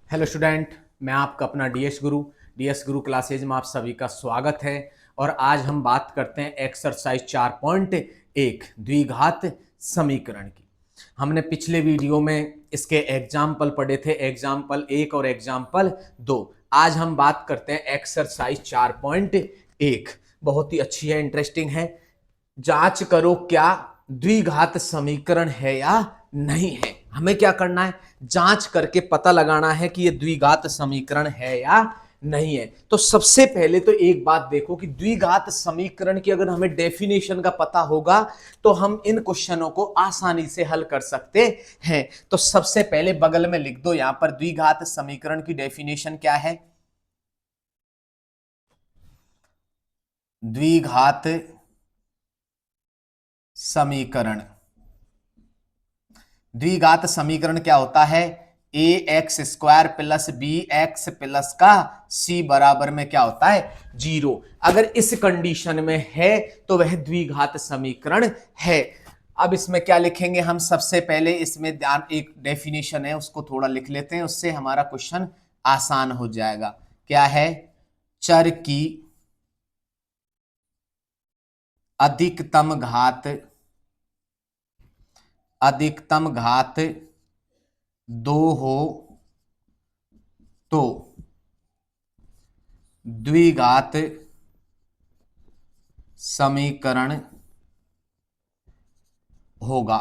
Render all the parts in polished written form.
Hello student, मैं आपका अपना डीएस गुरु क्लासेज में आप सभी का स्वागत है। और आज हम बात करते हैं एक्सरसाइज 4.1 द्विघात समीकरण की। हमने पिछले वीडियो में इसके एग्जाम्पल पढ़े थे, एग्जाम्पल 1 और एग्जाम्पल 2। आज हम बात करते हैं एक्सरसाइज 4.1। बहुत ही अच्छी है, इंटरेस्टिंग है। जांच करो क्या द्विघात समीकरण है या नहीं है। हमें क्या करना है, जांच करके पता लगाना है कि ये द्विघात समीकरण है या नहीं है। तो सबसे पहले तो एक बात देखो कि द्विघात समीकरण की अगर हमें डेफिनेशन का पता होगा तो हम इन क्वेश्चनों को आसानी से हल कर सकते हैं। तो सबसे पहले बगल में लिख दो, यहां पर द्विघात समीकरण की डेफिनेशन क्या है। द्विघात समीकरण, द्विघात समीकरण क्या होता है? ए x square plus B x plus का सी बराबर में क्या होता है? 0। अगर इस कंडीशन में है तो वह द्विघात समीकरण है। अब इसमें क्या लिखेंगे हम? सबसे पहले इसमें ध्यान, एक डेफिनेशन है उसको थोड़ा लिख लेते हैं, उससे हमारा क्वेश्चन आसान हो जाएगा। क्या है? चर की अधिकतम घात 2 हो तो द्विघात समीकरण होगा।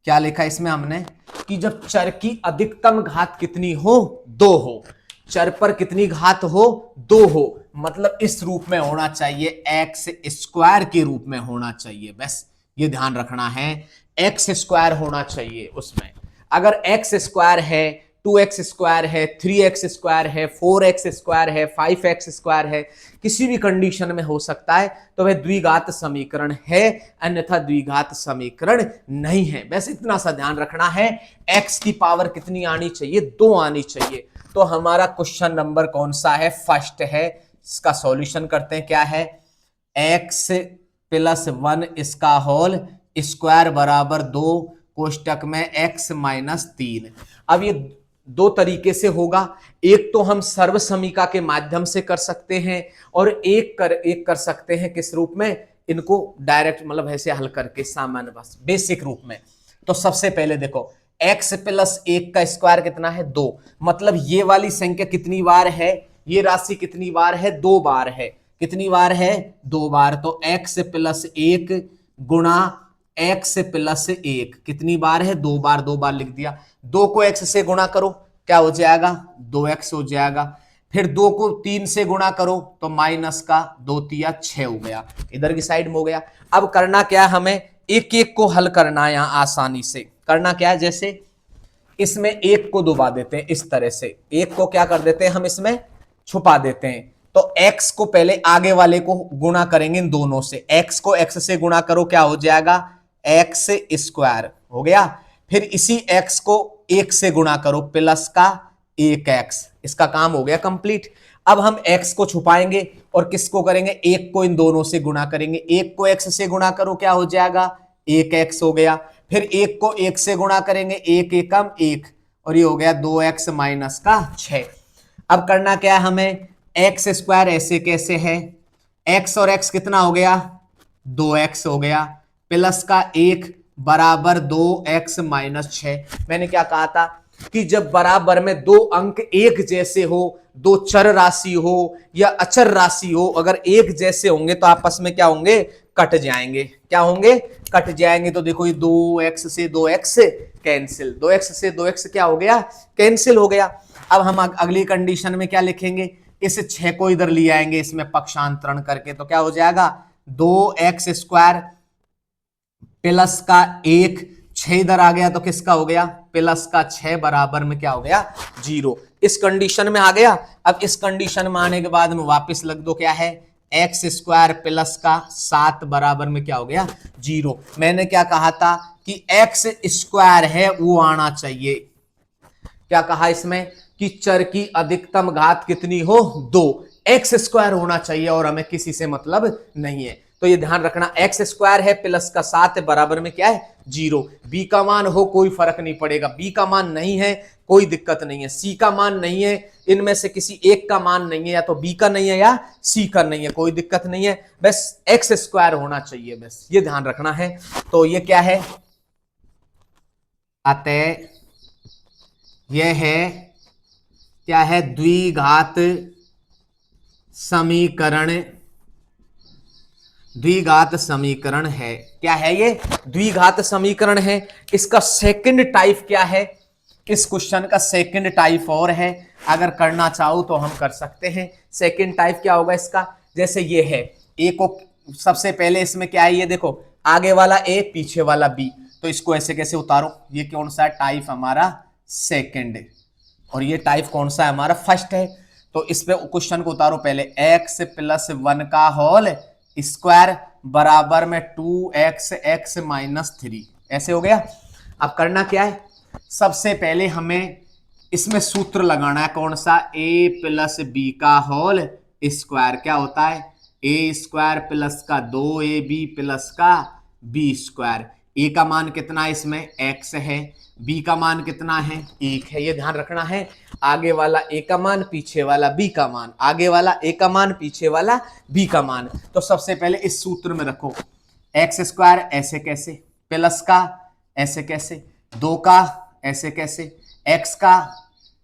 क्या लिखा इसमें हमने कि जब चर की अधिकतम घात कितनी हो? 2 हो। चर पर कितनी घात हो? 2 हो। मतलब इस रूप में होना चाहिए, एक्स स्क्वायर के रूप में होना चाहिए। बस ये ध्यान रखना है, एक्स स्क्वायर होना चाहिए उसमें। अगर एक्स स्क्वायर है, 2x स्क्वायर है, 3x स्क्वायर है, 4x स्क्वायर है, 5x स्क्वायर है, किसी भी कंडीशन में हो सकता है, तो वह द्विघात समीकरण है, अन्यथा द्विघात समीकरण नहीं है। बस इतना सा ध्यान रखना है। x की पावर कितनी आनी चाहिए? 2 आनी चाहिए। तो हमारा क्वेश्चन नंबर कौन सा है? फर्स्ट है। इसका सॉल्यूशन करते हैं। क्या है? x प्लस 1 इसका होल स्क्वायर बराबर 2 कोष्टक में x माइनस 3। अब ये दो तरीके से होगा। एक तो हम सर्व समीका के माध्यम से कर सकते हैं और एक कर सकते हैं किस रूप में? इनको डायरेक्ट, मतलब ऐसे हल करके सामान्य, बस बेसिक रूप में। तो सबसे पहले देखो, x प्लस 1 का स्क्वायर कितना है? 2। मतलब ये वाली संख्या कितनी बार है? ये राशि कितनी बार है? 2 बार है। कितनी बार है? 2 बार। तो x प्लस 1 गुणा x प्लस 1 कितनी बार है? 2 बार। 2 बार लिख दिया। 2 को x से गुणा करो, क्या हो जाएगा? 2x हो जाएगा। फिर 2 को 3 से गुणा करो तो माइनस का 2 तिया 6 हो गया, इधर की साइड में हो गया। अब करना क्या है? हमें एक एक को हल करना है। यहां आसानी से करना क्या है? जैसे इसमें एक को दबा देते हैं, इस तरह से एक को क्या कर देते हैं हम? इसमें छुपा देते हैं। तो x को पहले आगे वाले को गुणा करेंगे इन दोनों से। x को x से गुणा करो, क्या हो जाएगा? x स्क्वायर हो गया। फिर इसी x को 1 से गुणा करो, प्लस का 1x। इसका काम हो गया कंप्लीट। अब हम x को छुपाएंगे और किसको करेंगे? 1 को इन दोनों से गुणा करेंगे। 1 को x से गुणा करो, क्या हो जाएगा? 1x हो गया। फिर 1 को 1 से गुणा करेंगे, 1 एकम 1, और ये हो गया 2x माइनस का 6। अब करना क्या है हमें? एक्स स्क्वायर ऐसे कैसे है? x और x कितना हो गया? 2x हो गया, प्लस का 1 बराबर 2x माइनस 6। मैंने क्या कहा था कि जब बराबर में दो अंक एक जैसे हो, दो चर राशि हो या अचर राशि हो, अगर एक जैसे होंगे तो आपस में क्या होंगे? कट जाएंगे। क्या होंगे? कट जाएंगे। तो देखो ये 2x से 2x कैंसिल, 2x से 2x क्या हो गया? कैंसिल हो गया। अब हम अगली कंडीशन में क्या लिखेंगे? इस 6 को इधर ले आएंगे इसमें पक्षांतरण करके, तो क्या हो जाएगा? 2x स्क्वायर प्लस का 1, 6 इधर आ गया तो किसका हो गया? प्लस का 6 बराबर में क्या हो गया? 0। इस कंडीशन में आ गया। अब इस कंडीशन में आने के बाद में वापस लग दो, क्या है? एक्स स्क्वायर प्लस का 7 बराबर में क्या हो गया? 0। मैंने क्या कहा था कि एक्स स्क्वायर है वो आना चाहिए। क्या कहा इसमें? कि चर की अधिकतम घात कितनी हो? 2। एक्स स्क्वायर होना चाहिए और हमें किसी से मतलब नहीं है। तो ये ध्यान रखना, एक्स स्क्वायर है प्लस का 7 बराबर में क्या है 0। बी का मान हो कोई फर्क नहीं पड़ेगा, बी का मान नहीं है कोई दिक्कत नहीं है, सी का मान नहीं है, इनमें से किसी एक का मान नहीं है, या तो बी का नहीं है या सी का नहीं है, कोई दिक्कत नहीं है, बस एक्स स्क्वायर होना चाहिए, बस ये ध्यान रखना है। तो ये क्या है, अतः यह है क्या है, द्विघात समीकरण, द्विघात समीकरण है। क्या है ये, द्विघात समीकरण है। इसका सेकंड टाइप क्या है, इस क्वेश्चन का सेकंड टाइप और है, अगर करना चाहो तो हम कर सकते हैं। सेकंड टाइप क्या होगा इसका, जैसे ये है ए को, सबसे पहले इसमें क्या है, ये देखो आगे वाला ए पीछे वाला बी, तो इसको ऐसे कैसे उतारो, ये कौन सा टाइप हमारा सेकंड, और ये टाइप कौन सा है हमारा फर्स्ट है। तो इस पे क्वेश्चन को उतारो पहले, x + 1 का होल स्क्वायर बराबर में 2x x - 3, ऐसे हो गया। अब करना क्या है, सबसे पहले हमें इसमें सूत्र लगाना है, कौन सा, a + b का होल स्क्वायर, क्या होता है a² प्लस का 2ab प्लस का b²। a का मान कितना है इसमें x है, b का मान कितना है 1 है, ये ध्यान रखना है। आगे वाला a का मान पीछे वाला b का मान, आगे वाला a का मान पीछे वाला b का मान। तो सबसे पहले इस सूत्र में रखो, x² ऐसे कैसे, प्लस का ऐसे कैसे, 2 का ऐसे कैसे, x का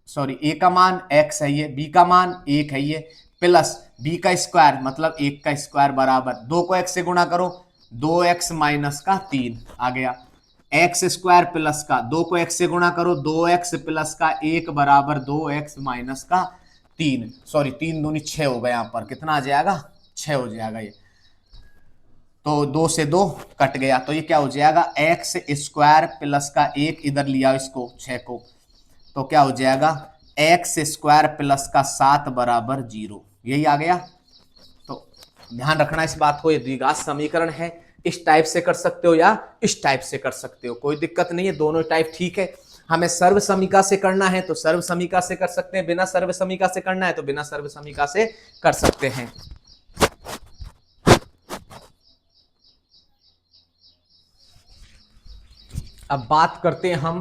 सॉरी a का मान x है ये, b का मान 1 है ये, प्लस b का स्क्वायर मतलब 1 का स्क्वायर बराबर 2 को x से गुणा करो, 2x - 3 आ गया, x² प्लस का 2 को x से गुणा करो, 2x प्लस का 1 बराबर 2x - 3, सॉरी 3 दूनी 6 हो गया, यहाँ पर कितना आ जाएगा 6 हो जाएगा ये, तो 2 से 2 कट गया, तो ये क्या हो जाएगा x² प्लस का 1, इधर लिया इसको 6 को, तो क्या हो जाएगा x² प्लस का 7 बराबर 0, यही आ गया। तो ध्यान रखना इस बात को, ये द्विघात समीकरण है, इस टाइप से कर सकते हो या इस टाइप से कर सकते हो, कोई दिक्कत नहीं है, दोनों टाइप ठीक है। हमें सर्व समीका से करना है तो सर्व समीका से कर सकते हैं, बिना सर्व समीका से करना है तो बिना सर्व समीका से कर सकते हैं। अब बात करते हैं हम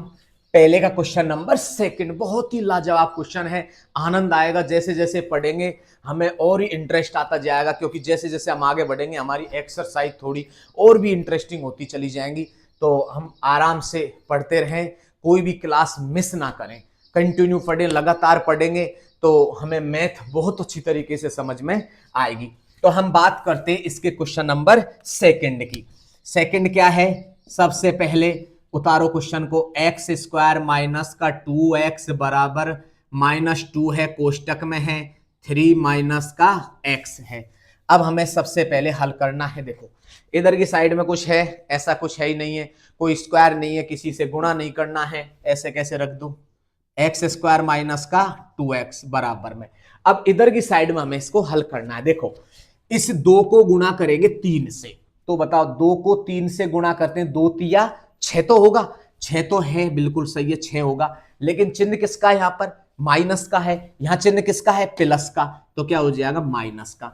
पहले का क्वेश्चन नंबर सेकंड, बहुत ही लाजवाब क्वेश्चन है, आनंद आएगा जैसे जैसे पढ़ेंगे, हमें और ही इंटरेस्ट आता जाएगा, क्योंकि जैसे जैसे हम आगे बढ़ेंगे हमारी एक्सरसाइज थोड़ी और भी इंटरेस्टिंग होती चली जाएंगी। तो हम आराम से पढ़ते रहें, कोई भी क्लास मिस ना करें, कंटिन्यू पढ़ें, लगातार पढ़ेंगे तो हमें मैथ बहुत अच्छी तरीके से समझ में आएगी। तो हम बात करते हैं इसके क्वेश्चन नंबर सेकंड की। सेकंड क्या है, सबसे पहले उतारो क्वेश्चन को, x² माइनस का 2x बराबर -2 है, कोष्टक में है 3 माइनस का x है। अब हमें सबसे पहले हल करना है, देखो इधर की साइड में कुछ है, ऐसा कुछ है ही नहीं है, कोई स्क्वायर नहीं है, किसी से गुणा नहीं करना है, ऐसे कैसे रख दूं, x² माइनस का 2x बराबर में। अब इधर की साइड में हमें इसको हल करना है, देखो इस 2 को गुणा करेंगे 3 से, तो बताओ 2 को 3 से गुणा करते हैं, 2 तिया 6 तो होगा, 6 तो है, बिल्कुल सही है 6 होगा, लेकिन चिन्ह किसका है यहाँ पर माइनस का है, यहाँ चिन्ह किसका है प्लस का, तो क्या हो जाएगा माइनस का।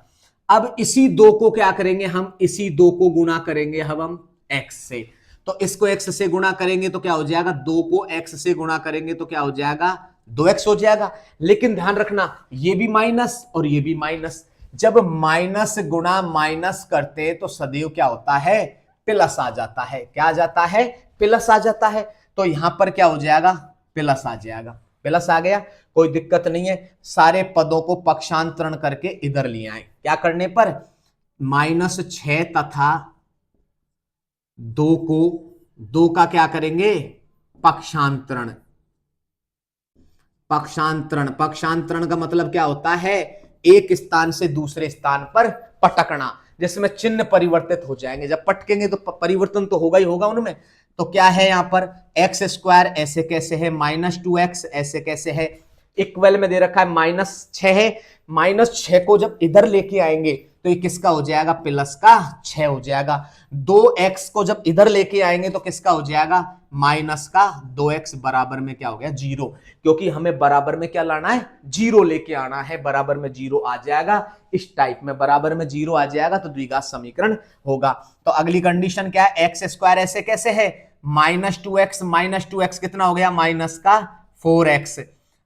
अब इसी 2 को क्या करेंगे हम, इसी 2 को गुणा करेंगे हम x से, तो इसको x से गुणा करेंगे तो क्या हो जाएगा, 2 को x से गुणा करेंगे तो क्या हो जाएगा 2x हो जाएगा। लेकिन ध्यान रखना ये भी माइनस और ये भी माइनस, जब माइनस गुणा माइनस करते तो सदैव क्या होता है प्लस आ जाता है, क्या आ जाता है प्लस आ जाता है, तो यहां पर क्या हो जाएगा प्लस आ जाएगा, प्लस आ गया, कोई दिक्कत नहीं है। सारे पदों को पक्षांतरण करके इधर ले आए, क्या करने पर -6 तथा 2 को 2 का क्या करेंगे पक्षांतरण, पक्षांतरण, पक्षांतरण का मतलब क्या होता है एक स्थान से दूसरे स्थान पर पटकना, जिसमें चिन्ह परिवर्तित हो जाएंगे, जब पटकेंगे तो परिवर्तन तो होगा ही होगा उनमें। तो क्या है यहां पर x² ऐसे कैसे है, -2x ऐसे कैसे है, इक्वल में दे रखा है -6 है, -6 को जब इधर लेके आएंगे तो ये किसका हो जाएगा, प्लस का 6 हो जाएगा। 2x को जब इधर लेके आएंगे तो किसका हो जाएगा, माइनस का 2x बराबर में क्या हो गया, 0, क्योंकि हमें बराबर में क्या लाना है, 0 लेके आना है। बराबर में 0 आ जाएगा, इस टाइप में बराबर में 0 आ जाएगा तो द्विघात समीकरण होगा। तो अगली कंडीशन क्या है, एक्स स्क्वायर ऐसे कैसे है, -2x कितना हो गया, माइनस का 4x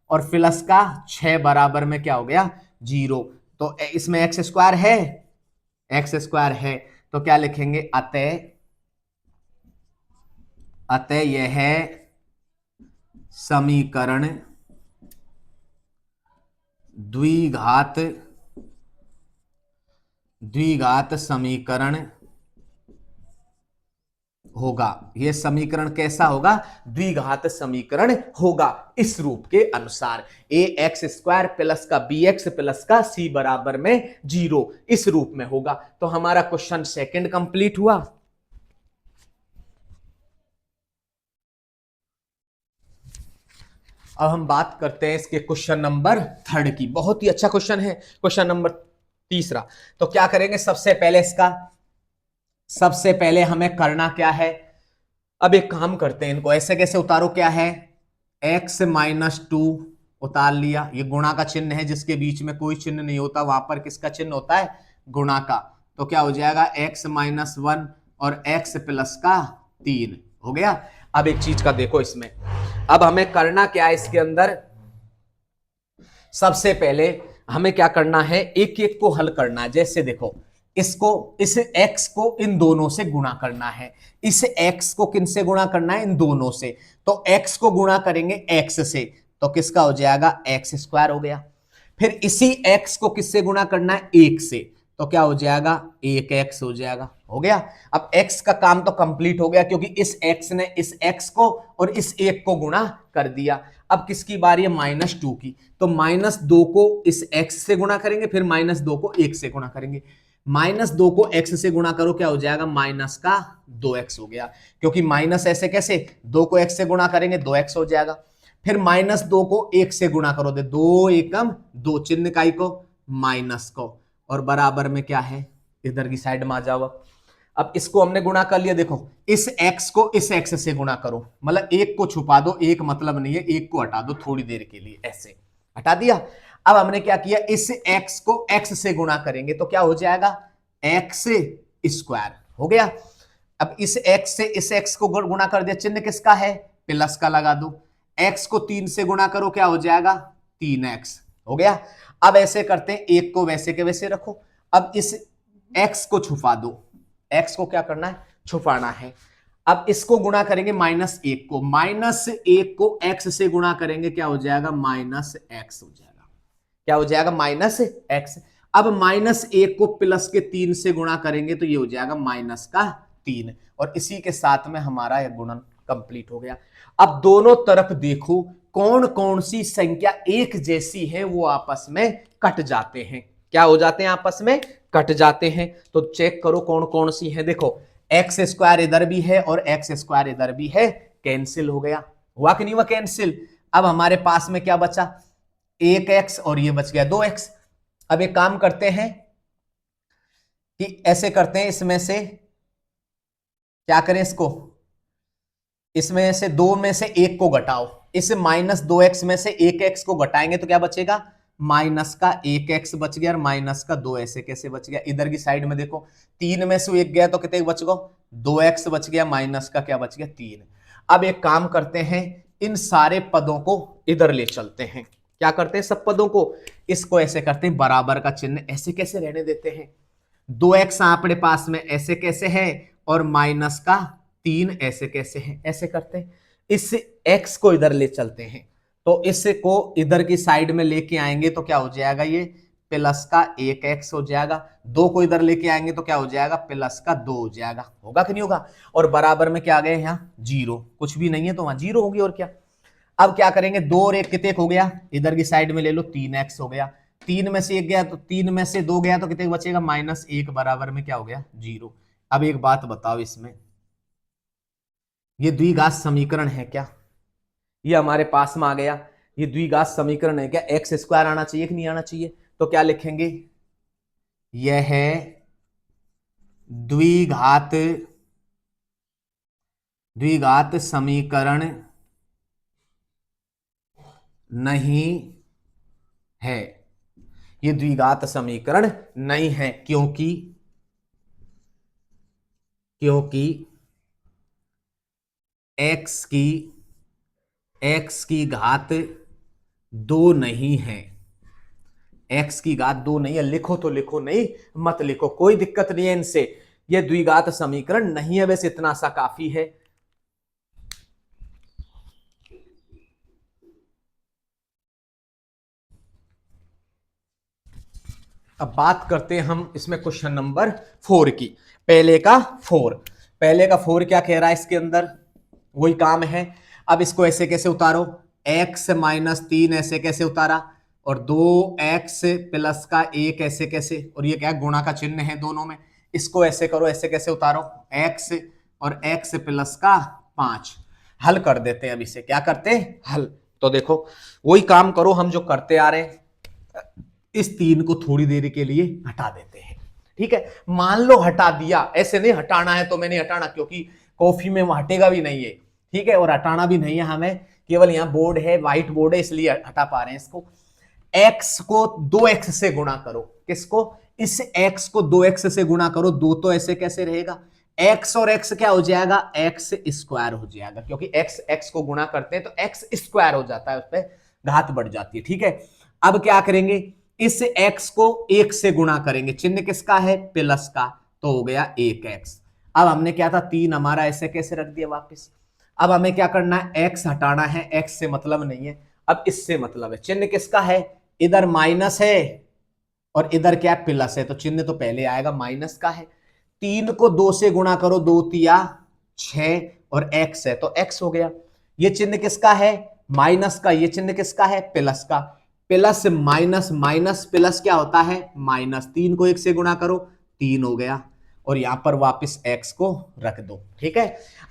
और प्लस का 6 बराबर में क्या हो गया, 0। तो इसमें एक्स स्क्वायर है तो क्या लिखेंगे, अतः यह समीकरण द्विघात समीकरण होगा। यह समीकरण कैसा होगा, द्विघात समीकरण होगा इस रूप के अनुसार, ax² प्लस का bx प्लस का c बराबर में 0, इस रूप में होगा। तो हमारा क्वेश्चन सेकंड कंप्लीट हुआ। अब हम बात करते हैं इसके क्वेश्चन नंबर थर्ड की। बहुत ही अच्छा क्वेश्चन है, क्वेश्चन नंबर तीसरा। तो क्या करेंगे, सबसे पहले हमें करना क्या है, अब एक काम करते हैं, इनको ऐसे कैसे उतारो, क्या है, x-2 उतार लिया, ये गुणा का चिन्ह है, जिसके बीच में कोई चिन्ह नहीं होता वहां पर किसका चिन्ह होता है, गुणा का। तो क्या हो जाएगा, x-1 और x प्लस का 3 हो गया। अब एक चीज का देखो इसमें, अब हमें करना क्या है, इसके अंदर सबसे पहले हमें क्या करना है, एक एक को हल करना है। जैसे देखो, इस x को इन दोनों से गुणा करना है, इस x को किन से गुणा करना है, इन दोनों से। तो x को गुणा करेंगे x से तो किसका हो जाएगा, x² हो गया। फिर इसी x को किससे गुणा करना है, 1 से, तो क्या हो जाएगा, 1x हो जाएगा, हो गया। अब x का काम तो कंप्लीट हो गया, क्योंकि इस x ने इस x को और इस 1 को गुणा कर दिया। अब किसकी बारी है, -2 की। तो -2 को इस x से गुणा करेंगे, फिर -2 को 1 से गुणा करेंगे। -2 को x से गुणा करो, क्या हो जाएगा, माइनस का 2x हो गया, क्योंकि माइनस ऐसे कैसे, 2 को x से गुणा करेंगे 2x हो जाएगा। फिर -2 को 1 से गुणा करो, 2 एकम 2, चिन्ह काई को, माइनस को, और बराबर में क्या है, इधर की साइड में आ जाओ। अब इसको हमने गुणा कर लिया, देखो इस x को इस x से गुणा करो, मतलब 1 को छुपा दो, एक मतलब नहीं है, 1 को हटा दो थोड़ी देर के लिए, ऐसे हटा दिया। अब हमने क्या किया, इस x को x से गुणा करेंगे तो क्या हो जाएगा, x² हो गया। अब इस x से इस x को गुणा कर दिया, चिन्ह किसका है, प्लस का लगा दो। x को 3 से गुणा करो, क्या हो जाएगा, 3x हो गया। अब ऐसे करते हैं, 1 को वैसे के वैसे रखो। अब इस x को छुपा दो, x को क्या करना है, छुपाना है। अब इसको गुणा करेंगे -1 को, -1 को x से गुणा करेंगे, क्या हो जाएगा, -x हो जाएगा, क्या हो जाएगा, -x। अब -1 को प्लस के 3 से गुणा करेंगे तो ये हो जाएगा -3, और इसी के साथ में हमारा यह गुणन कंप्लीट हो गया। अब दोनों तरफ देखो कौन कौन सी संख्या एक जैसी है, वो आपस में कट जाते हैं। क्या हो जाते हैं, आपस में कट जाते हैं। तो चेक करो कौन कौन सी है, देखो x² इधर भी है और x² इधर भी है, कैंसिल हो गया, हुआ कि नहीं हुआ कैंसिल। अब हमारे पास में क्या बचा, 1x और ये बच गया 2x। अब एक काम करते हैं कि ऐसे करते हैं, इसमें से क्या करें, इसमें से 2 में से 1 को घटाओ, इस -2x में से 1x को घटाएंगे तो क्या बचेगा, -1x बच गया और -2 ऐसे कैसे बच गया। इधर की साइड में देखो, 3 में से 1 गया तो कितने बच गया, 2x बच गया, माइनस का क्या बच गया, 3। अब एक काम करते हैं, इन सारे पदों को इधर ले चलते हैं। क्या करते हैं, सब पदों को, इसको ऐसे करते हैं, बराबर का चिन्ह ऐसे कैसे रहने देते हैं, 2x अपने पास में ऐसे कैसे है और -3 ऐसे कैसे है, ऐसे करते हैं। इस x को इधर ले चलते हैं, तो इसको इधर की साइड में लेके आएंगे तो क्या हो जाएगा, ये +1x हो जाएगा। 2 को इधर लेके आएंगे तो क्या हो जाएगा, +2 हो जाएगा, होगा कि नहीं होगा। और बराबर में क्या आ गया, यहाँ 0, कुछ भी नहीं है तो वहां 0 होगी, और क्या। अब क्या करेंगे, 2 और 1 कितने हो गया, इधर की साइड में ले लो, 3x हो गया। 3 में से 1 गया तो 3 में से 2 गया तो कितने बचेगा, -1 बराबर में क्या हो गया, 0। अब एक बात बताओ, इसमें ये द्विघात समीकरण है क्या, ये हमारे पास में आ गया, ये द्विघात समीकरण है क्या, x² आना चाहिए कि नहीं आना चाहिए। तो क्या लिखेंगे, यह द्विघात द्विघात समीकरण नहीं है। ये द्विघात समीकरण नहीं है क्योंकि एक्स की घात दो नहीं है। एक्स की घात दो नहीं है, लिखो तो लिखो, नहीं मत लिखो, कोई दिक्कत नहीं है इनसे। यह द्विघात समीकरण नहीं है, बस इतना सा काफी है। अब बात करते हैं हम इसमें क्वेश्चन नंबर 4 की। पहले का 4 क्या कह रहा है इसके अंदर, वही काम है। अब इसको ऐसे कैसे उतारो, x माइनस 3 ऐसे कैसे उतारा, और 2x प्लस का 1 ऐसे कैसे, और ये क्या गुणा का चिन्ह है दोनों में, इसको ऐसे करो, ऐसे कैसे उतारो, x और x प्लस का 5। हल कर देते हैं। अब इसे क्या करते हैं, हल। तो देखो वही काम करो हम जो करते आ रहे हैं, इस 3 को थोड़ी देर के लिए हटा देते हैं। ठीक है, मान लो हटा दिया, ऐसे नहीं हटाना है तो मैंने हटाना, क्योंकि कॉफी में वो हटेगा भी नहीं है। ठीक है, और हटाना भी नहीं है हमें, केवल यहां बोर्ड है, व्हाइट बोर्ड है, इसलिए हटा पा रहे हैं इसको। x को 2x से गुणा करो, किसको, इस x को 2x से गुणा करो, 2 तो ऐसे कैसे रहेगा, x और x क्या हो जाएगा, x स्क्वायर हो जाएगा, क्योंकि x को गुणा करते हैं तो x स्क्वायर हो जाता है, उस पर घात बढ़ जाती है। ठीक है, अब क्या करेंगे, इस x को 1 से गुणा करेंगे, चिन्ह किसका है, प्लस का, तो हो गया 1x। अब हमने क्या था, 3 हमारा ऐसे कैसे रख दिया वापस। अब हमें क्या करना है, x हटाना है, x से मतलब नहीं है, अब इससे मतलब है। चिन्ह किसका है, इधर माइनस है और इधर क्या प्लस है, तो चिन्ह तो पहले आएगा, माइनस का है। 3 को 2 से गुणा करो, 2 तिया 6 और x है तो x हो गया। ये चिन्ह किसका है, माइनस का, ये चिन्ह किसका है, प्लस का। प्लस माइनस माइनस प्लस क्या होता है, माइनस। 3 को 1 से गुणा करो, 3 हो गया, और यहां पर वापस x को रख दो। ठीक है,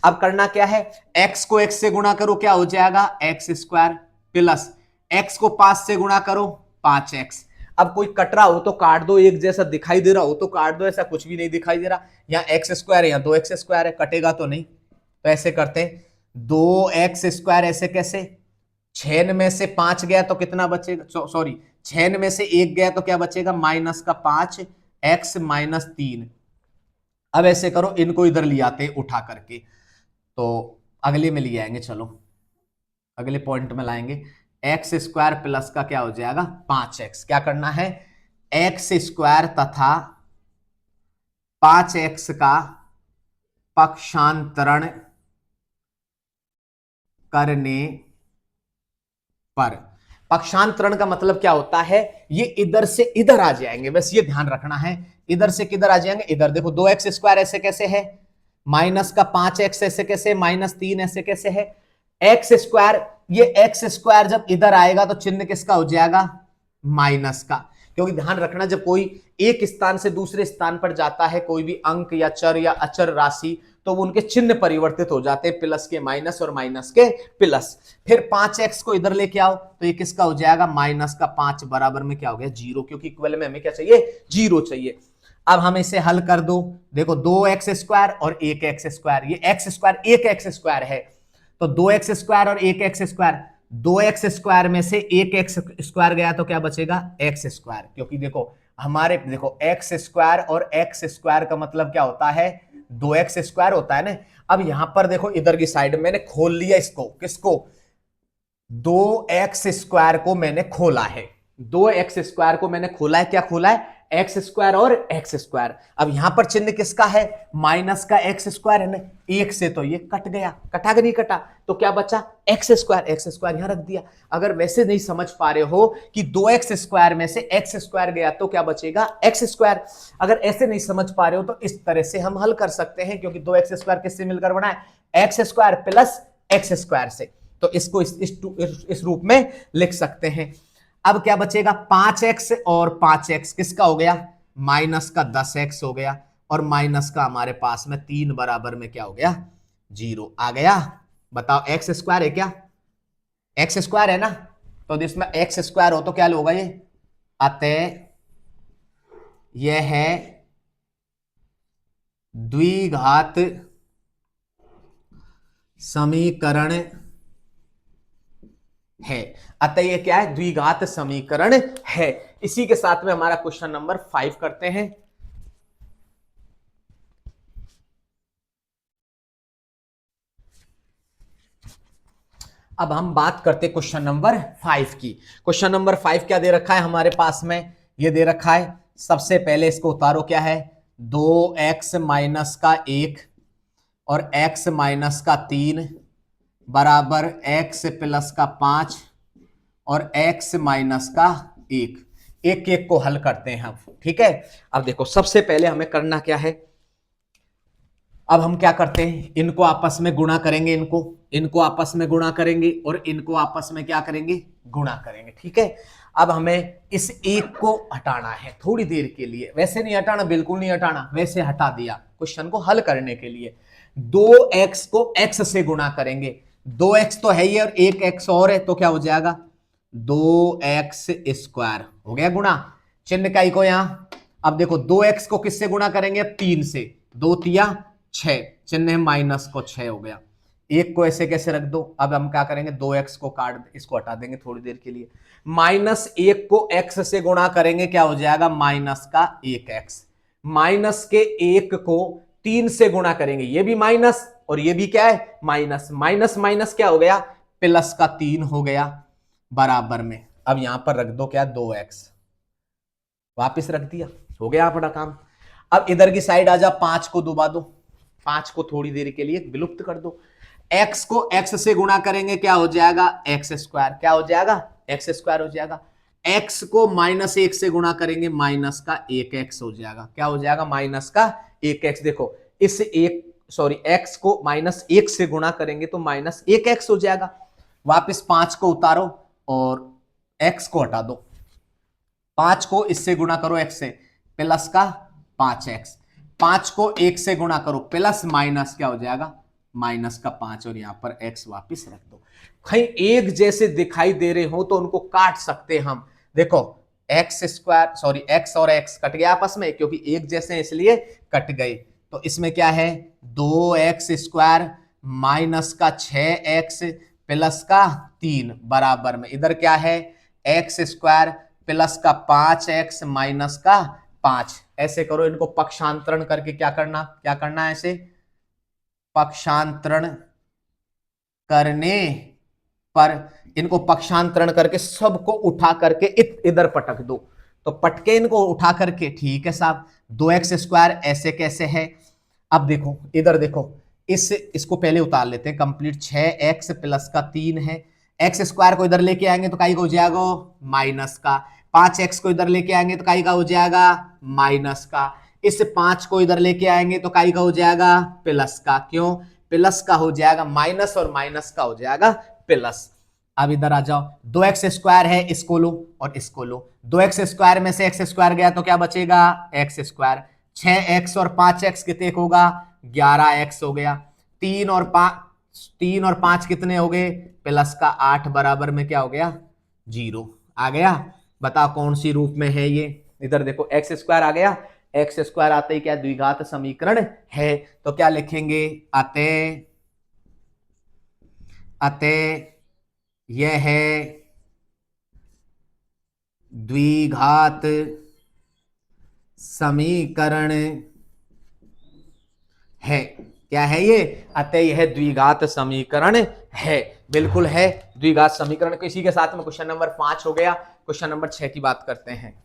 अब करना क्या है, x को x से गुणा करो, क्या हो जाएगा, x स्क्वायर, प्लस x को 5 से गुणा करो, 5x। अब कोई कट रहा हो तो काट दो, एक जैसा दिखाई दे रहा हो तो काट दो, ऐसा कुछ भी नहीं दिखाई दे रहा, यहाँ x स्क्वायर है, यहाँ 2x स्क्वायर है, कटेगा तो नहीं। तो ऐसे करते हैं, 2x स्क्वायर ऐसे कैसे, 6 में से 5 गया तो कितना बचेगा, सॉरी 6 में से 1 गया तो क्या बचेगा, माइनस का 5 x माइनस 3। अब ऐसे करो, इनको इधर ले आते उठा करके, तो अगले में ले आएंगे, चलो अगले पॉइंट में लाएंगे। एक्स स्क्वायर प्लस का क्या हो जाएगा, 5x। क्या करना है, एक्स स्क्वायर तथा 5x का पक्षांतरण करने पर। पक्षांतरण का मतलब क्या होता है, ये इधर से इधर आ जाएंगे, बस ये ध्यान रखना है, इधर से किधर आ जाएंगे, इधर। देखो 2x स्क्वायर ऐसे कैसे है, माइनस का 5x ऐसे कैसे, माइनस 3 ऐसे कैसे है, एक्स स्क्वायर, ये एक्स स्क्वायर जब इधर आएगा तो चिन्ह किसका हो जाएगा, माइनस का। क्योंकि ध्यान रखना, जब कोई एक स्थान से दूसरे स्थान पर जाता है, कोई भी अंक या चर या अचर राशि, तो वो उनके चिन्ह परिवर्तित हो जाते हैं, प्लस के माइनस और माइनस के प्लस। फिर 5x को इधर लेके आओ तो ये किसका हो जाएगा, माइनस का 5 बराबर में क्या हो गया, 0, क्योंकि इक्वल में हमें क्या चाहिए, 0 चाहिए। अब हम इसे हल कर दो, देखो 2x स्क्वायर और 1x स्क्वायर, ये x स्क्वायर 1x स्क्वायर है, तो 2x स्क्वायर और 1x स्क्वायर, 2x स्क्वायर में से 1x स्क्वायर गया तो क्या बचेगा, x स्क्वायर। क्योंकि देखो हमारे, देखो x स्क्वायर और x स्क्वायर का मतलब क्या होता है, 2x स्क्वायर होता है ना। अब यहां पर देखो इधर की साइड मैंने खोल लिया इसको, किसको, 2x स्क्वायर को मैंने खोला है, 2x स्क्वायर को मैंने खोला है, क्या खोला है, एक्स स्क्वायर और एक्स स्क्वायर। अब यहां पर चिन्ह किसका है, माइनस का एक्स स्क्वायर है ना, 1 से तो ये कट गया, कटा कि नहीं कटा, तो क्या बचा, एक्स स्क्वायर यहां रख दिया। अगर वैसे नहीं समझ पा रहे हो कि 2x स्क्वायर में से एक्स स्क्वायर गया तो क्या बचेगा, एक्स स्क्वायर, अगर ऐसे नहीं समझ पा रहे हो तो इस तरह से हम हल कर सकते हैं, क्योंकि 2x स्क्वायर किससे मिलकर बना है, x square plus x square से। तो इसको इस रूप में लिख सकते हैं। अब क्या बचेगा, 5x और 5x किसका हो गया, माइनस का 10x हो गया, और माइनस का हमारे पास में 3 बराबर में क्या हो गया, 0 आ गया। बताओ एक्स स्क्वायर है क्या, एक्स स्क्वायर है ना, तो जिसमें एक्स स्क्वायर हो तो क्या होगा, ये अतः यह है द्विघात समीकरण है। अतः यह क्या है? द्विघात समीकरण है। इसी के साथ में हमारा क्वेश्चन नंबर 5 करते हैं। अब हम बात करते क्वेश्चन नंबर 5 की। क्वेश्चन नंबर 5 क्या दे रखा है हमारे पास में? ये दे रखा है, सबसे पहले इसको उतारो। क्या है? 2x माइनस का 1 और x माइनस का 3 बराबर x प्लस का 5 और x माइनस का 1। एक एक को हल करते हैं हम, ठीक है। अब देखो, सबसे पहले हमें करना क्या है? अब हम क्या करते हैं, इनको आपस में गुणा करेंगे, इनको आपस में गुणा करेंगे और इनको आपस में क्या करेंगे? गुणा करेंगे, ठीक है। अब हमें इस एक को हटाना है थोड़ी देर के लिए। वैसे नहीं हटाना, बिल्कुल नहीं हटाना, वैसे हटा दिया क्वेश्चन को हल करने के लिए। 2x को x से गुणा करेंगे। 2x तो है ही और एक x और है, तो क्या हो जाएगा? 2x स्क्वायर हो गया गुणा चिन्ह का ही को यहां। अब देखो 2x को किससे गुणा करेंगे? 3 से। 2 तिया 6, चिन्ह है माइनस को 6 हो गया। एक को ऐसे कैसे रख दो। अब हम क्या करेंगे? 2x को काट, इसको हटा देंगे थोड़ी देर के लिए। -1 को x से गुणा करेंगे, क्या हो जाएगा? माइनस का 1x। माइनस के 1 को 3 से गुणा करेंगे, ये भी माइनस और ये भी क्या है? माइनस। माइनस माइनस क्या हो गया? प्लस का 3 हो गया बराबर में। अब यहां पर रख दो क्या? 2x वापिस रख दिया, हो गया अपना काम। अब इधर की साइड आ जा, 5 को डुबा दो, 5 को थोड़ी देर के लिए विलुप्त कर दो। x को x से गुणा करेंगे, क्या हो जाएगा? x square. क्या हो जाएगा? x स्क्वायर हो जाएगा। x को -1 से गुणा करेंगे, माइनस का 1x हो जाएगा। क्या हो जाएगा? माइनस का 1x। देखो इस x को -1 से गुणा करेंगे तो -1x हो जाएगा। वापिस 5 को उतारो और x को हटा दो। 5 को इससे गुणा करो x से, प्लस का 5x। 5 को 1 से गुणा करो, प्लस माइनस क्या हो जाएगा? माइनस का 5 और यहां पर x वापिस रख दो। कहीं एक जैसे दिखाई दे रहे हो तो उनको काट सकते हम। देखो x और x कट गया आपस में, क्योंकि एक जैसे इसलिए कट गए। तो इसमें क्या है? 2x स्क्वायर माइनस का 6x प्लस का 3 बराबर में, इधर क्या है? x स्क्वायर प्लस का 5x माइनस का 5। ऐसे करो, इनको पक्षांतरण करके क्या करना है? ऐसे पक्षांतरण करने पर, इनको पक्षांतरण करके सबको उठा करके इधर पटक दो। तो पटके इनको उठा करके, ठीक है साहब। 2x स्क्वायर ऐसे कैसे है? अब देखो इधर देखो, इसको पहले उतार लेते हैं कंप्लीट। 6x प्लस का 3 है। x स्क्वायर को इधर लेके आएंगे तो काई का हो जाएगा? माइनस का। 5x को इधर लेके आएंगे तो काई का हो जाएगा? माइनस का। इस 5 को इधर लेके आएंगे तो काई का हो जाएगा? प्लस का। क्यों प्लस का हो जाएगा? माइनस और माइनस का हो जाएगा प्लस। अब इधर आ जाओ, 2x स्क्वायर है, इसको लो और इसको लो। 2x स्क्वायर में से x स्क्वायर गया तो क्या बचेगा? x square. 6x और 5x कितने होगा? 11x हो गया। 3 और 5 कितने हो गए? प्लस का 8 बराबर में क्या हो गया? 0 आ गया। बताओ कौन सी रूप में है ये? इधर देखो x स्क्वायर आ गया। x स्क्वायर आते ही क्या? द्विघात समीकरण है। तो क्या लिखेंगे? अतः यह है द्विघात समीकरण है। क्या है ये? अतः यह द्विघात समीकरण है। बिल्कुल है द्विघात समीकरण। इसी के साथ में क्वेश्चन नंबर 5 हो गया। क्वेश्चन नंबर 6 की बात करते हैं।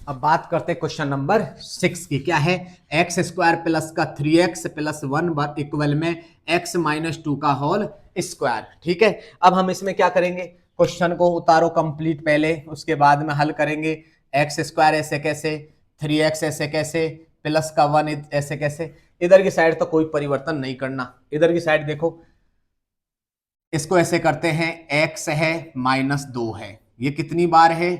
अब बात करते हैं क्वेश्चन नंबर 6 की। क्या है? एक्स स्क्वायर प्लस का 3x प्लस 1 इक्वल में x माइनस 2 का होल स्क्वायर, ठीक है। अब हम इसमें क्या करेंगे? क्वेश्चन को उतारो कंप्लीट पहले, उसके बाद में हल करेंगे। एक्स स्क्वायर ऐसे कैसे, 3x ऐसे कैसे, प्लस का 1 ऐसे कैसे। इधर की साइड तो कोई परिवर्तन नहीं करना। इधर की साइड देखो, इसको ऐसे करते हैं, x है -2 है। ये कितनी बार है?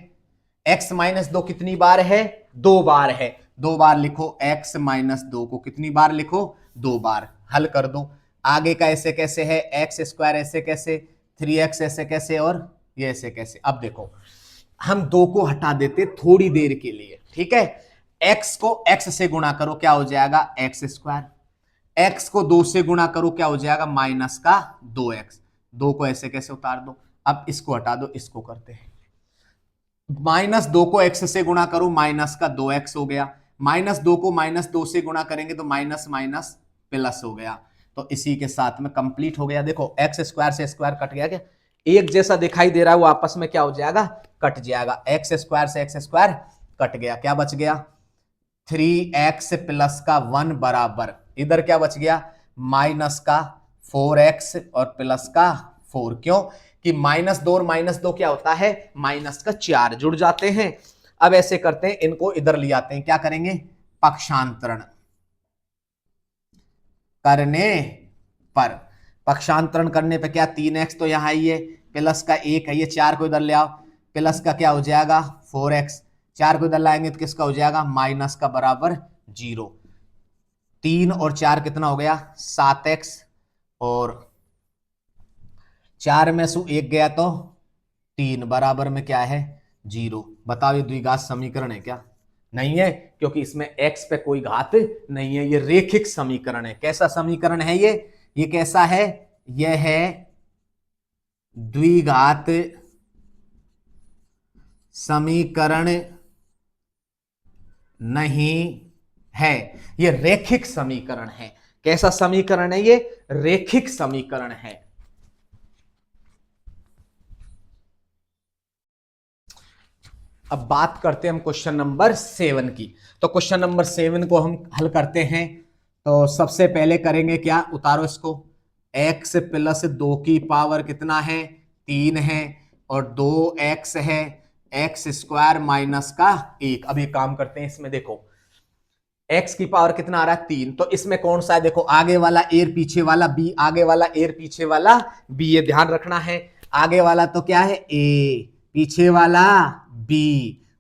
x -2 कितनी बार है? 2 बार है। 2 बार लिखो। x -2 को कितनी बार लिखो? 2 बार। हल कर दो। आगे का ऐसे कैसे है? x स्क्वायर ऐसे कैसे, 3x ऐसे कैसे और ये ऐसे कैसे। अब देखो हम 2 को हटा देते थोड़ी देर के लिए, ठीक है। x को x से गुणा करो क्या हो जाएगा एक्स स्क्वायर, x को 2 से गुणा करो क्या हो जाएगा माइनस का 2x, 2 को ऐसे कैसे उतार दो। अब इसको हटा दो, इसको करते हैं -2 को x से गुणा करो माइनस का 2x हो गया, -2 को -2 से गुणा करेंगे तो माइनस माइनस प्लस हो गया। तो इसी के साथ में कंप्लीट हो गया। देखो एक्स स्क्वायर से स्क्वायर कट गया, क्या एक जैसा दिखाई दे रहा है वो आपस में क्या हो जाएगा कट जाएगा। एक्स स्क्वायर से एक्स स्क्वायर कट गया, क्या बच गया 3x प्लस का 1 बराबर, इधर क्या बच गया माइनस का 4x और प्लस का 4। क्यों कि -2 और -2 क्या होता है माइनस का 4 जुड़ जाते हैं। अब ऐसे करते हैं इनको इधर ले आते हैं, क्या करेंगे पक्षांतरण करने पर, पक्षांतरण करने पे क्या 3x तो यहां ही है प्लस का 1 है, ये 4 को इधर ले आओ प्लस का क्या हो जाएगा 4x, 4 को इधर लाएंगे तो किसका हो जाएगा माइनस का बराबर 0। 3 और 4 कितना हो गया 7x और 4 में से 1 गया तो 3 बराबर में क्या है 0। बताओ ये द्विघात समीकरण है क्या, नहीं है, क्योंकि इसमें x पे कोई घात नहीं है, ये रेखिक समीकरण है। कैसा समीकरण है ये कैसा है, यह है द्विघात समीकरण नहीं है, ये रेखिक समीकरण है। कैसा समीकरण है ये रेखिक समीकरण है। अब बात करते हैं हम क्वेश्चन नंबर 7 की। तो क्वेश्चन नंबर 7 को हम हल करते हैं। तो सबसे पहले करेंगे क्या, उतारो इसको, x प्लस 2 की पावर कितना है 3 है और 2x है एक्स स्क्वायर माइनस का 1। अब ये काम करते हैं, इसमें देखो x की पावर कितना आ रहा है 3, तो इसमें कौन सा है देखो आगे वाला a पीछे वाला b, आगे वाला a पीछे वाला b, ये ध्यान रखना है। आगे वाला तो क्या है a, पीछे वाला b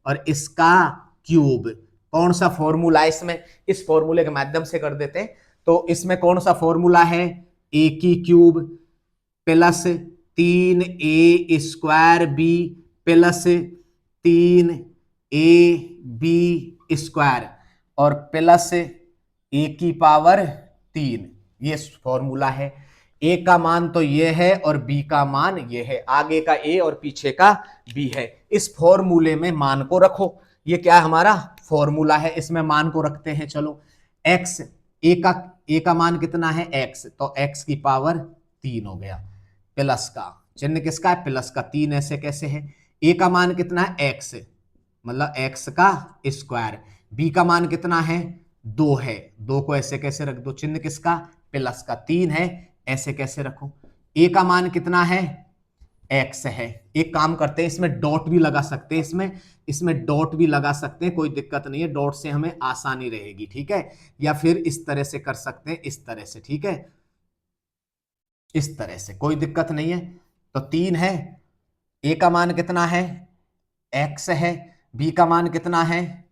और इसका क्यूब। कौन सा फॉर्मूला है इसमें, इस फॉर्मूले के माध्यम से कर देते हैं। तो इसमें कौन सा फॉर्मूला है a की cube plus 3a square b plus 3ab square और प्लस a की पावर 3, ये फॉर्मूला है। a का मान तो ये है और b का मान ये है, आगे का a और पीछे का b है। इस फॉर्मूले में मान को रखो, ये क्या है हमारा फॉर्मूला है, इसमें मान को रखते हैं। चलो x, a का मान कितना है x, तो x की पावर 3 हो गया, प्लस का चिन्ह किसका है प्लस का, 3 ऐसे कैसे है। a का मान कितना है x, मतलब x का स्क्वायर, b का मान कितना है 2 है, 2 को ऐसे कैसे रख दो, चिन्ह किसका प्लस का, 3 है ऐसे कैसे रखो। a का मान कितना है x है। एक काम करते हैं, इसमें डॉट भी लगा सकते हैं, इसमें डॉट भी लगा सकते हैं, कोई दिक्कत नहीं है, डॉट से हमें आसानी रहेगी, ठीक है। या फिर इस तरह से कर सकते हैं, इस तरह से, ठीक है, इस तरह से कोई दिक्कत नहीं है। तो 3 है, a का मान कितना है x है, b का मान कितना है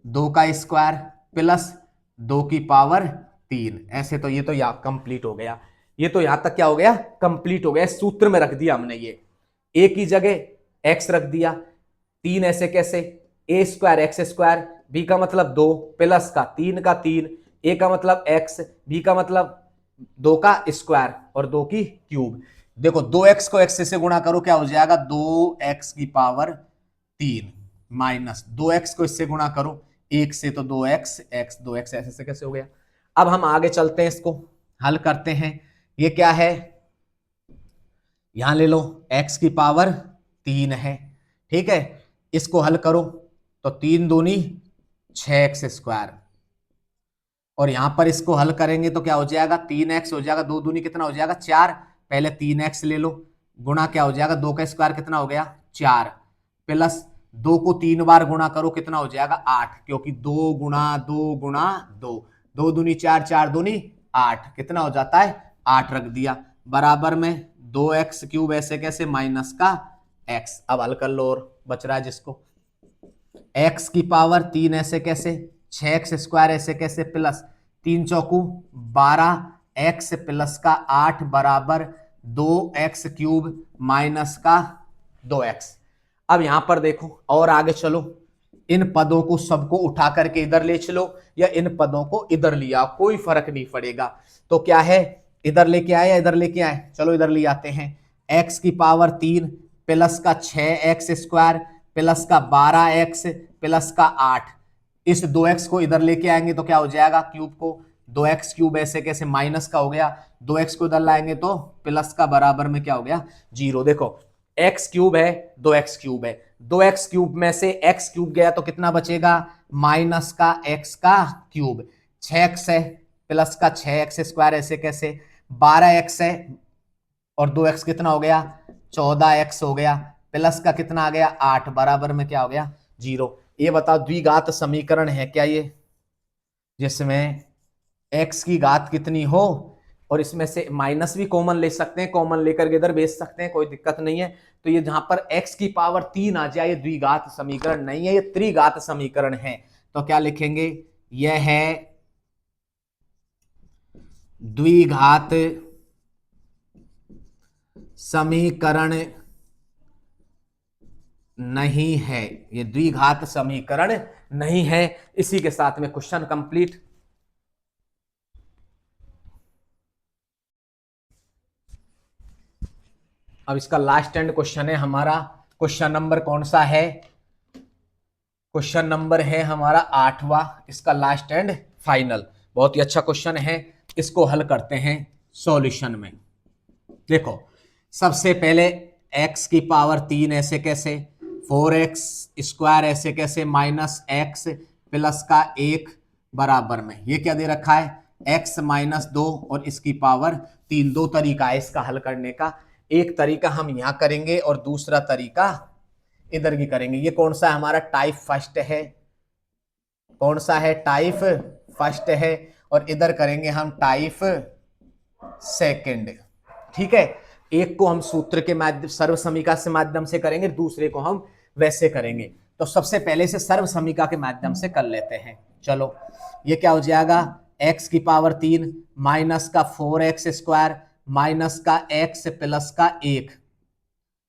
2 का स्क्वायर प्लस 2 की पावर 3, ऐसे। तो ये तो यहां कंप्लीट हो गया, ये तो यहां तक क्या हो गया कंप्लीट हो गया। सूत्र में रख दिया हमने, ये a की जगह x रख दिया, 3 ऐसे कैसे, a square x square, b का मतलब 2 प्लस का 3 का 3, a का मतलब x, b का मतलब 2 का स्क्वायर और 2 की क्यूब। देखो 2x को x से गुणा करो क्या हो जाएगा 2x की पावर 3 माइनस 2x को इससे गुणा करो 1 से तो 2x, x 2x ऐसे कैसे हो गया। अब हम आगे चलते हैं, इसको हल करते हैं। ये क्या है, यहां ले लो x की पावर 3 है, ठीक है, इसको हल करो तो 3 दूनी 6x स्क्वायर और यहां पर इसको हल करेंगे तो क्या हो जाएगा 3x हो जाएगा, 2 दूनी कितना हो जाएगा 4, पहले 3x ले लो गुणा क्या हो जाएगा 2 का स्क्वायर कितना हो गया 4 प्लस 2 को 3 बार गुणा करो कितना हो जाएगा 8, क्योंकि 2 गुणा 2 गुणा 2, 2 दूनी 4, 4 दूनी 8, कितना हो जाता है 8 रख दिया, बराबर में 2x क्यूब ऐसे कैसे माइनस का x। अब हल कर लो और बच रहा है जिसको x की पावर 3 ऐसे कैसे, 6x स्क्वायर ऐसे कैसे प्लस 3 चौकू 12 x प्लस का 8 बराबर 2x³ माइनस का 2x। अब यहां पर देखो और आगे चलो, इन पदों को सबको उठा करके इधर ले चलो या इन पदों को इधर लिया, कोई फर्क नहीं पड़ेगा। तो क्या है, इधर लेके आए या इधर लेके आए, चलो इधर ले आते हैं। x की पावर 3 प्लस का 6x² प्लस का 12x प्लस का 8, इस 2x को इधर लेके आएंगे तो क्या हो जाएगा, क्यूब को 2x³ ऐसे कैसे माइनस का हो गया, 2x को इधर लाएंगे तो प्लस का बराबर में क्या हो गया 0। देखो x³ है 2x³ है, 2x³ में से x³ गया तो कितना बचेगा माइनस का x का क्यूब, 6x है प्लस का 6x² ऐसे कैसे, 12x है और 2x कितना हो गया 14x हो गया, प्लस का कितना आ गया 8 बराबर में क्या हो गया 0। ये बताओ द्विघात समीकरण है क्या ये, जिसमें x की घात कितनी हो और इसमें से माइनस भी कॉमन ले सकते हैं, कॉमन लेकर के इधर भेज सकते हैं, कोई दिक्कत नहीं है। तो ये जहां पर x की पावर 3 आ जाए ये द्विघात समीकरण नहीं है, ये त्रिघात समीकरण है। तो क्या लिखेंगे, यह है द्विघात समीकरण नहीं है, ये द्विघात समीकरण नहीं है। इसी के साथ में क्वेश्चन कंप्लीट। अब इसका लास्ट एंड क्वेश्चन है हमारा, क्वेश्चन नंबर कौन सा है, क्वेश्चन नंबर है हमारा 8वां, इसका लास्ट एंड फाइनल। बहुत ही अच्छा क्वेश्चन है, इसको हल करते हैं सॉल्यूशन में। देखो सबसे पहले x की पावर 3 ऐसे कैसे, 4x² ऐसे कैसे माइनस x प्लस का 1 बराबर में, ये क्या दे रखा है x माइनस 2 और इसकी पावर 3। दो तरीका है इसका हल करने का, एक तरीका हम यहां करेंगे और दूसरा तरीका इधर की करेंगे। ये कौन सा है हमारा टाइप फर्स्ट है, कौन सा है टाइप फर्स्ट है, और इधर करेंगे हम टाइप सेकंड। ठीक है, एक को हम सूत्र के माध्यम सर्व समीका से माध्यम से करेंगे, दूसरे को हम वैसे करेंगे। तो सबसे पहले से सर्व समीका के माध्यम से कर लेते हैं। चलो ये क्या हो जाएगा, x की पावर 3 माइनस का 4x² माइनस का x प्लस का 1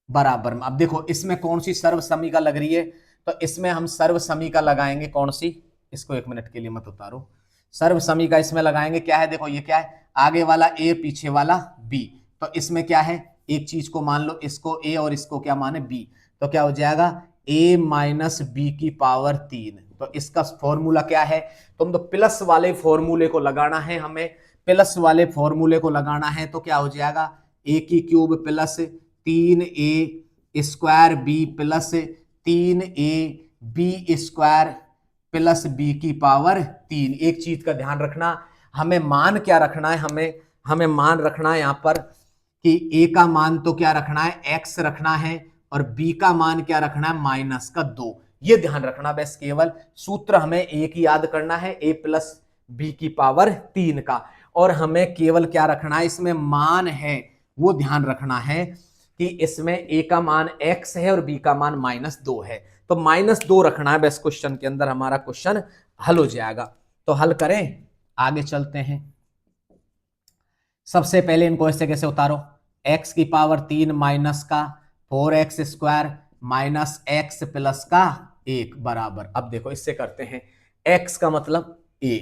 बराबर में। अब देखो इसमें कौन सी सर्व समीका लग रही है, तो इसमें हम सर्व समीका लगाएंगे कौन सी, इसको 1 मिनट के लिए मत उतारो, सर्व समीका इसमें लगाएंगे क्या है, देखो ये क्या है, आगे वाला a पीछे वाला b। तो इसमें क्या है, एक चीज को मान लो, इसको a और इसको क्या माने b, तो क्या हो जाएगा a माइनस b की पावर 3। तो इसका फॉर्मूला क्या है, तुम तो प्लस वाले फॉर्मूले को लगाना है, हमें प्लस वाले फॉर्मूले को लगाना है। तो क्या हो जाएगा a की cube plus 3a² b plus 3ab² plus b की पावर 3। एक चीज का ध्यान रखना, हमें मान क्या रखना है, हमें मान रखना है यहाँ पर कि a का मान तो क्या रखना है x रखना है और b का मान क्या रखना है माइनस का 2। ये ध्यान रखना बस, केवल सूत्र हमें एक ही याद करना है a प्लस b की पावर 3 का, और हमें केवल क्या रखना है, इसमें मान है वो ध्यान रखना है कि इसमें a का मान x है और b का मान -2 है। तो -2 रखना है बस क्वेश्चन के अंदर, हमारा क्वेश्चन हल हो जाएगा। तो हल करें, आगे चलते हैं। सबसे पहले इनको ऐसे कैसे उतारो, x की पावर 3 माइनस का 4x² माइनस x प्लस का 1 बराबर। अब देखो इससे करते हैं, x का मतलब a,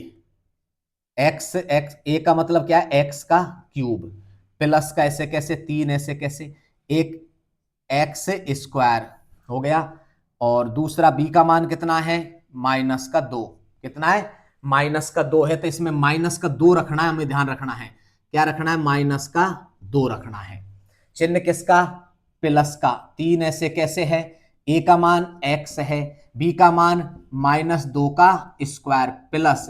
a का मतलब क्या है x का क्यूब प्लस का ऐसे कैसे 3 ऐसे कैसे, एक x² हो गया, और दूसरा b का मान कितना है -2, कितना है -2 है, तो इसमें -2 रखना है, हमें ध्यान रखना है क्या रखना है -2 रखना है। चिन्ह किसका, प्लस का, 3 ऐसे कैसे है, a का मान x है, b का मान -2 का स्क्वायर प्लस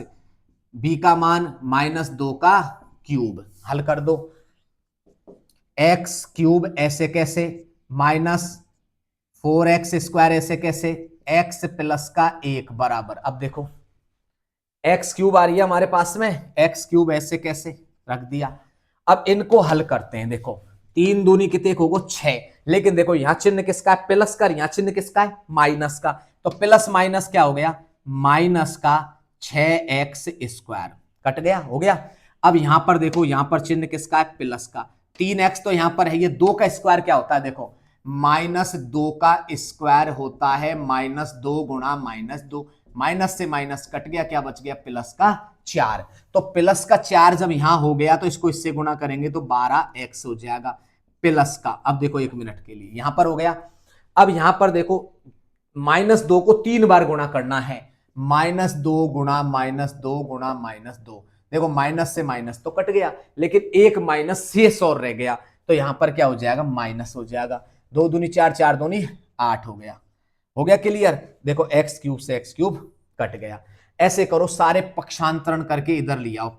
b का मान -2 का क्यूब। हल कर दो, x³ ऐसे कैसे -4x² ऐसे कैसे, x प्लस का 1 बराबर। अब देखो x³ आ रही है हमारे पास में, x³ ऐसे कैसे रख दिया। अब इनको हल करते हैं, देखो 3 दूनी कितने होगा 6, लेकिन देखो यहां चिन्ह किसका है प्लस का, यहां चिन्ह किसका है माइनस का, तो प्लस माइनस क्या हो गया माइनस का 6x² कट गया, हो गया। अब यहां पर देखो, यहां पर चिन्ह किसका है प्लस का, 3x तो यहां पर है, ये 2 का स्क्वायर क्या होता है देखो, -2 का स्क्वायर होता है -2 गुणा -2, माइनस से माइनस कट गया, क्या बच गया +4। तो +4 जब यहां हो गया तो इसको इससे गुणा करेंगे तो 12x हो जाएगा प्लस का। अब देखो 1 मिनट के लिए यहां पर हो गया। अब यहां पर देखो -2 को 3 बार गुणा करना है, -2 गुणा -2 गुणा -2। देखो माइनस से माइनस तो कट गया, लेकिन एक माइनस शेष और रह गया, तो यहां पर क्या हो जाएगा माइनस हो जाएगा। 2 दूनी 4, 4 दूनी 8 हो गया क्लियर। देखो एक्स क्यूब से एक्स क्यूब कट गया। ऐसे करो, सारे पक्षांतरण करके इधर ले आओ,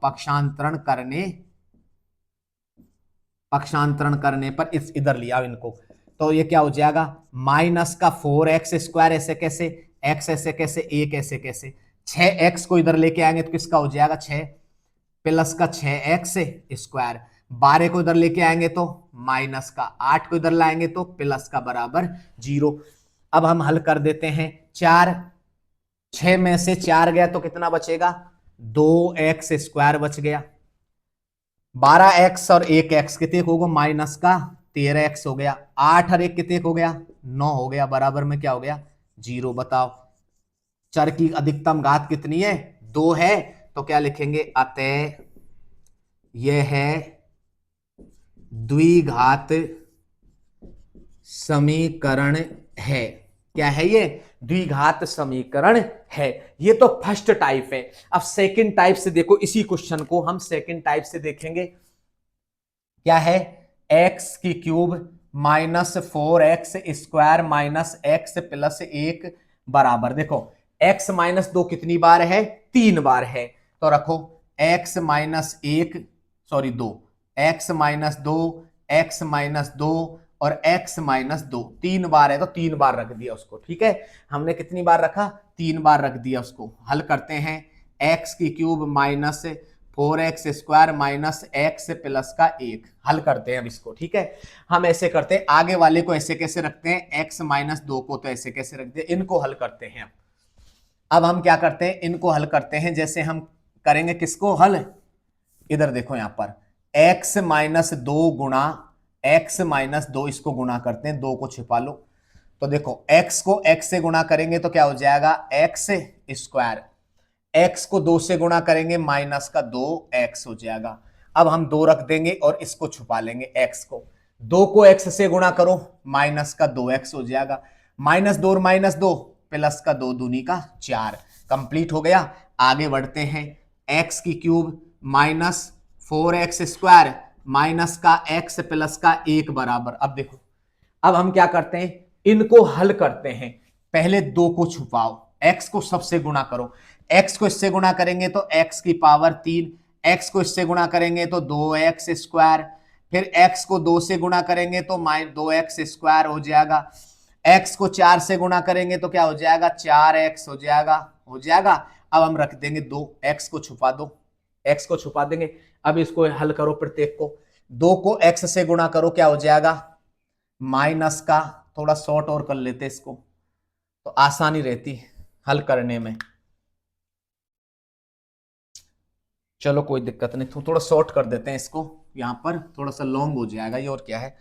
पक्षांतरण करने पर इस इधर ले आओ इनको, तो ये क्या हो जाएगा -4x², ऐसे कैसे, x ऐसे कैसे, 1 ऐसे कैसे, 6x को इधर लेके आएंगे तो किसका हो जाएगा 6 प्लस का 6x², 12 को इधर लेके आएंगे तो माइनस का, 8 को इधर लाएंगे तो प्लस का बराबर 0। अब हम हल कर देते हैं, 6 में से 4 गया तो कितना बचेगा 2x² बच गया, 12x और 1x कितने होगा माइनस का 13x हो गया, 8 और 1 कितने हो गया 9 हो गया, बराबर में क्या हो गया 0। बताओ चर की अधिकतम घात कितनी है 2 है, तो क्या लिखेंगे अतः यह है द्विघात समीकरण है। क्या है ये द्विघात समीकरण है। ये तो फर्स्ट टाइप है। अब सेकंड टाइप से देखो, इसी क्वेश्चन को हम सेकंड टाइप से देखेंगे। क्या है x³ -4x² minus x plus 1 बराबर, देखो x -2 कितनी बार है 3 बार है, तो रखो x -1 सॉरी 2 x -2 x -2 और x -2 3 बार है, तो 3 बार रख दिया उसको। ठीक है, हमने कितनी बार रखा 3 बार रख दिया उसको। हल करते हैं x³ -4x² minus x plus का 1, हल करते हैं अब इसको। ठीक है, हम ऐसे करते हैं, आगे वाले को ऐसे कैसे रखते हैं x -2 को तो ऐसे कैसे रखते हैं, इनको हल करते हैं। अब हम क्या करते हैं, इनको हल करते हैं, जैसे हम करेंगे किसको हल, इधर देखो यहां पर x -2 गुणा x -2, इसको गुणा करते हैं, 2 को छिपा लो, तो देखो x को x से गुणा करेंगे तो क्या हो जाएगा x², x को 2 से गुणा करेंगे माइनस का 2x हो जाएगा। अब हम 2 रख देंगे और इसको छुपा लेंगे, x को 2 को x से गुणा करो माइनस का 2x हो जाएगा, -2 और -2 प्लस का 2 दूनी का 4, कंप्लीट हो गया। आगे बढ़ते हैं, x³ -4x² माइनस का x प्लस का 1 बराबर। अब देखो, अब हम क्या करते हैं, इनको हल करते हैं। पहले 2 को छुपाओ, x को सबसे गुणा करो, x को इससे गुणा करेंगे तो x की पावर 3, x को इससे गुणा करेंगे तो 2x², फिर x को 2 से गुणा करेंगे तो 2x² हो जाएगा, x को 4 से गुणा करेंगे तो क्या हो जाएगा 4x हो जाएगा। अब हम रख देंगे 2, x को छुपा दो, x को छुपा देंगे। अब इसको हल करो, प्रत्येक को 2 को x से गुणा करो, क्या हो जाएगा माइनस का, थोड़ा शॉर्ट और कर लेते इसको तो आसानी रहती हल करने में। चलो कोई दिक्कत नहीं, थोड़ा शॉर्ट कर देते हैं इसको, यहां पर थोड़ा सा लॉन्ग हो जाएगा ये। और क्या है,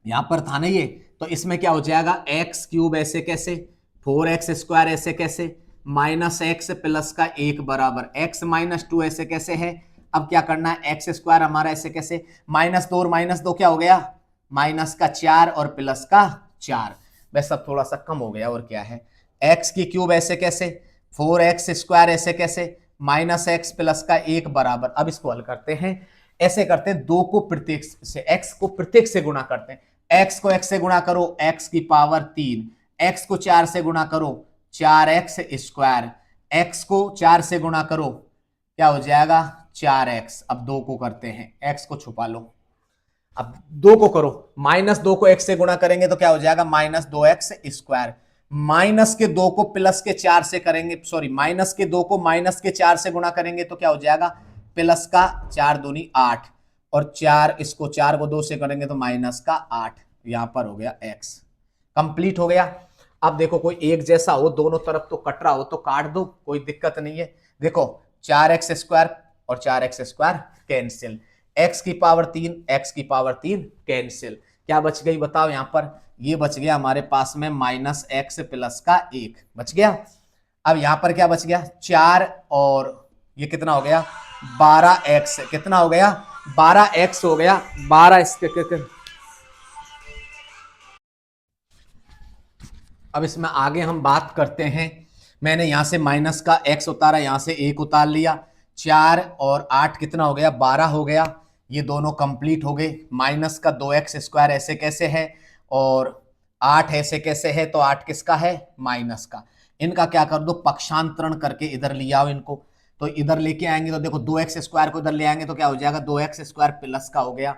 यहां पर था ना ये, तो इसमें क्या हो जाएगा x³ ऐसे कैसे, 4x² ऐसे कैसे, माइनस x प्लस का 1 बराबर, x -2 ऐसे कैसे है। अब क्या करना है, x² हमारा ऐसे कैसे, -2 और -2 क्या हो गया माइनस का 4 और प्लस का 4, वैसा थोड़ा सा कम हो गया। और क्या है, x³ ऐसे कैसे, 4x² ऐसे कैसे, -x प्लस का 1 बराबर। अब इसको हल करते हैं, ऐसे करते हैं, 2 को प्रत्येक से, x को प्रत्येक से गुणा करते हैं, x को x से गुणा करो x की पावर 3, x को 4 से गुणा करो 4x², x को 4 से गुणा करो क्या हो जाएगा 4x। अब 2 को करते हैं, x को छुपा लो, अब 2 को करो, -2 को x से गुणा करेंगे तो क्या हो जाएगा -2x², माइनस के 2 को प्लस के 4 से करेंगे, सॉरी माइनस के 2 को माइनस के 4 से गुणा करेंगे तो क्या हो जाएगा प्लस का 4 दूनी 8, और 4 इसको 4 को 2 से करेंगे तो माइनस का 8, यहां पर हो गया x, कंप्लीट हो गया। अब देखो कोई एक जैसा हो, दोनों तरफ तो कट रहा हो तो काट दो, कोई दिक्कत नहीं है। देखो 4x² और 4x² कैंसिल, एक्स की पावर 3, एक्स की पावर 3 कैंसिल, क्या बच गई बताओ यहां पर, ये बच गया हमारे पास में माइनस एक्स प्लस का 1 बच गया। अब यहां पर क्या बच गया 4 और ये कितना हो गया 12x, कितना हो गया 12x हो गया 12 इसके। अब इसमें आगे हम बात करते हैं, मैंने यहां से माइनस का x उतारा, यहां से 1 उतार लिया, 4 और 8 कितना हो गया 12 हो गया, ये दोनों कंप्लीट हो गए। माइनस का 2x² ऐसे कैसे है और 8 ऐसे कैसे है, तो 8 किसका है माइनस का। इनका क्या कर दो पक्षांतरण करके इधर ले आओ इनको, तो इधर लेके आएंगे तो देखो 2x² को इधर ले आएंगे तो क्या हो जाएगा 2x² प्लस का हो गया,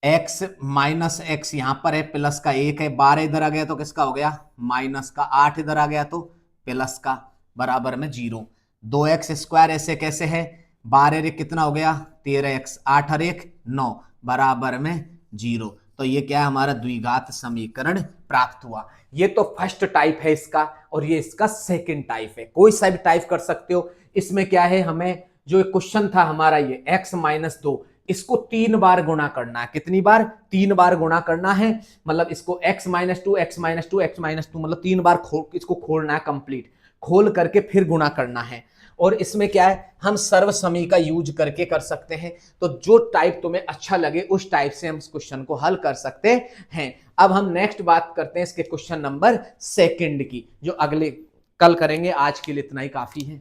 x माइनस एक्स यहां पर है प्लस का 1 है, 12 इधर आ गया तो किसका हो गया माइनस का, 8 इधर आ गया तो प्लस का, बराबर में 0। 2x² ऐसे कैसे है, 12 कितना हो गया 13x, 8 और 1 9 बराबर में 0। तो ये क्या है हमारा द्विघात समीकरण प्राप्त हुआ। ये तो फर्स्ट टाइप है इसका, और ये इसका सेकंड टाइप है, कोई सा भी टाइप कर सकते हो। इसमें क्या है, हमें जो क्वेश्चन था हमारा ये x माइनस 2, इसको 3 बार गुणा करना है, कितनी बार 3 बार गुणा करना है, मतलब इसको x minus two x minus two x minus two मतलब 3 बार इसको खोलना है, कंप्लीट खोल करके फिर गुणा करना है। और इसमें क्या है हम सर्व समी का यूज करके कर सकते हैं, तो जो टाइप तुम्हें अच्छा लगे उस टाइप से हम इस क्वेश्चन को हल कर सकते हैं। अब हम नेक्स्ट बात करते हैं इसके क्वेश्चन नंबर सेकंड की, जो अगले कल करेंगे। आज के लिए इतना ही काफी है।